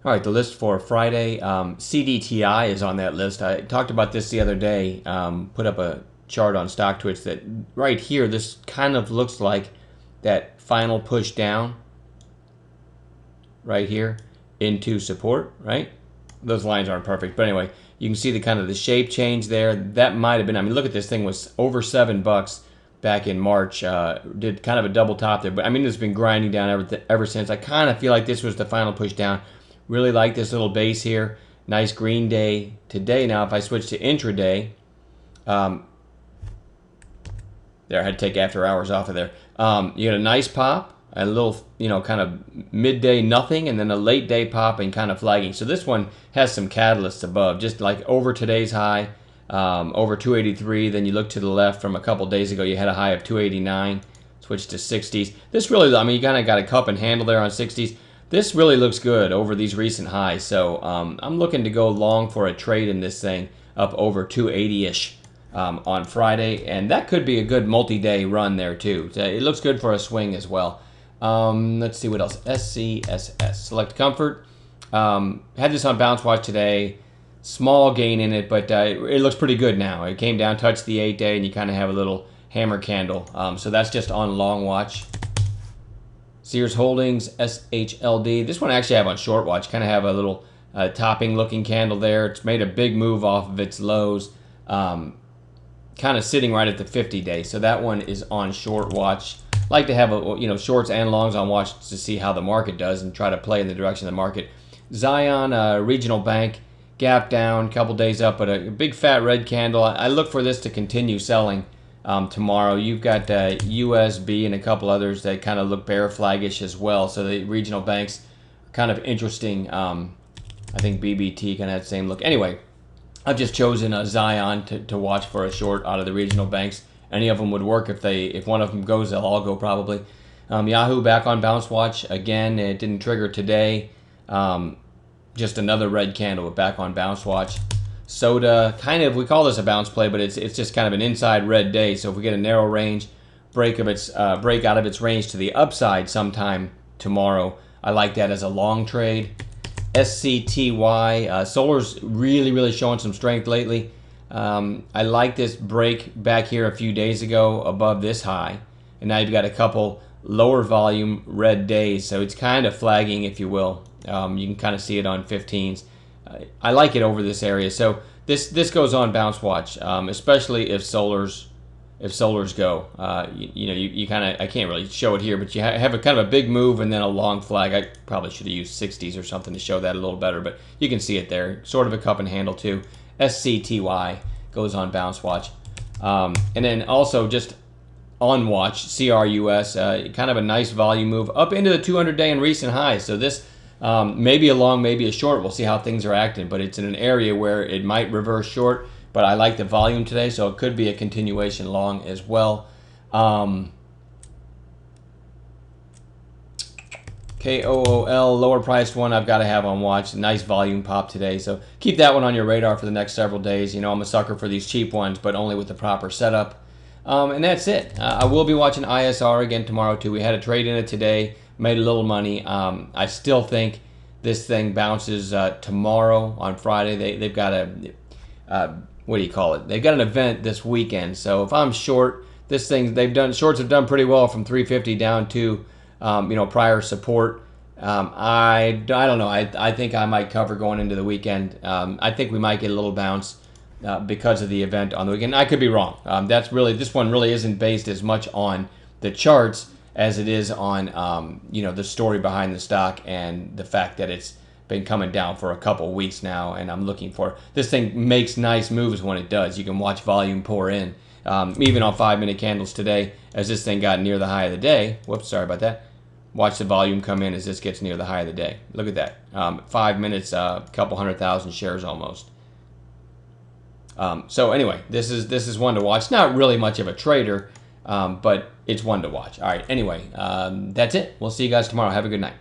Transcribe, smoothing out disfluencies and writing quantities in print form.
All right, the list for Friday, CDTI is on that list. I talked about this the other day, put up a chart on StockTwits that right here, this kind of looks like that final push down right here into support, right? Those lines aren't perfect, but anyway, you can see the kind of the shape change there. That might have been, I mean, look at this thing was over $7 back in March. Did kind of a double top there, but I mean, it's been grinding down ever since. I kind of feel like this was the final push down. Really like this little base here. Nice green day today. Now, if I switch to intraday, there, I had to take after hours off of there. You get a nice pop, a little, kind of midday nothing, and then a late day pop and kind of flagging. So this one has some catalysts above, just like over today's high, over 283. Then you look to the left from a couple days ago, you had a high of 289, switched to 60s. This really, I mean, you kind of got a cup and handle there on 60s. This really looks good over these recent highs. So I'm looking to go long for a trade in this thing up over 280-ish. On Friday, and that could be a good multi-day run there too. It looks good for a swing as well. Let's see what else. SCSS, Select Comfort. Had this on Bounce Watch today. Small gain in it, but it looks pretty good now. It came down, touched the 8-day, and you kind of have a little hammer candle. So that's just on long watch. Sears Holdings, SHLD. This one I actually have on short watch. Kind of have a little topping looking candle there. It's made a big move off of its lows. Kind of sitting right at the 50-day, so that one is on short watch. Like to have shorts and longs on watch to see how the market does and try to play in the direction of the market. Zion Regional Bank, gap down, couple days up, but a big fat red candle. I look for this to continue selling tomorrow. You've got USB and a couple others that kind of look bear flaggish as well. So the regional banks are kind of interesting. I think BBT kind of had the same look. Anyway, I've just chosen a Zion to watch for a short out of the regional banks. Any of them would work. If one of them goes, they'll all go probably. Yahoo back on Bounce Watch again. It didn't trigger today. Just another red candle back on Bounce Watch. Soda, kind of, we call this a bounce play, but it's just kind of an inside red day. So if we get a narrow range break out of its range to the upside sometime tomorrow, I like that as a long trade. SCTY. Solar's really showing some strength lately. I like this break back here a few days ago above this high. And now you've got a couple lower volume red days. So it's kind of flagging, if you will. You can kind of see it on 15s. I like it over this area. So this goes on Bounce Watch, especially if Solars go. You kind of, I can't really show it here, but you have a kind of a big move and then a long flag. I probably should have used 60s or something to show that a little better, but you can see it there. Sort of a cup and handle too. SCTY goes on Bounce Watch. And then also just on watch, CRUS, kind of a nice volume move up into the 200-day and recent highs. So this maybe a long, maybe a short. We'll see how things are acting, but it's in an area where it might reverse short. But I like the volume today, so it could be a continuation long as well. KOOL, lower priced one, I've got to have on watch. Nice volume pop today, so keep that one on your radar for the next several days. I'm a sucker for these cheap ones, but only with the proper setup. And that's it. I will be watching ISR again tomorrow too. We had a trade in it today, made a little money. I still think this thing bounces tomorrow on Friday. They've got a what do you call it? They've got an event this weekend. So if I'm short, this thing shorts have done pretty well from 350 down to prior support. I don't know. I think I might cover going into the weekend. I think we might get a little bounce because of the event on the weekend. I could be wrong. This one really isn't based as much on the charts as it is on the story behind the stock and the fact that it's been coming down for a couple weeks now, and I'm looking for this thing makes nice moves when it does. You can watch volume pour in, even on 5-minute candles today as this thing got near the high of the day. Whoops, sorry about that. Watch the volume come in as this gets near the high of the day. Look at that. 5 minutes, a couple 100,000 shares almost. So anyway, this is one to watch. Not really much of a trader, but it's one to watch. All right, anyway, that's it. We'll see you guys tomorrow. Have a good night.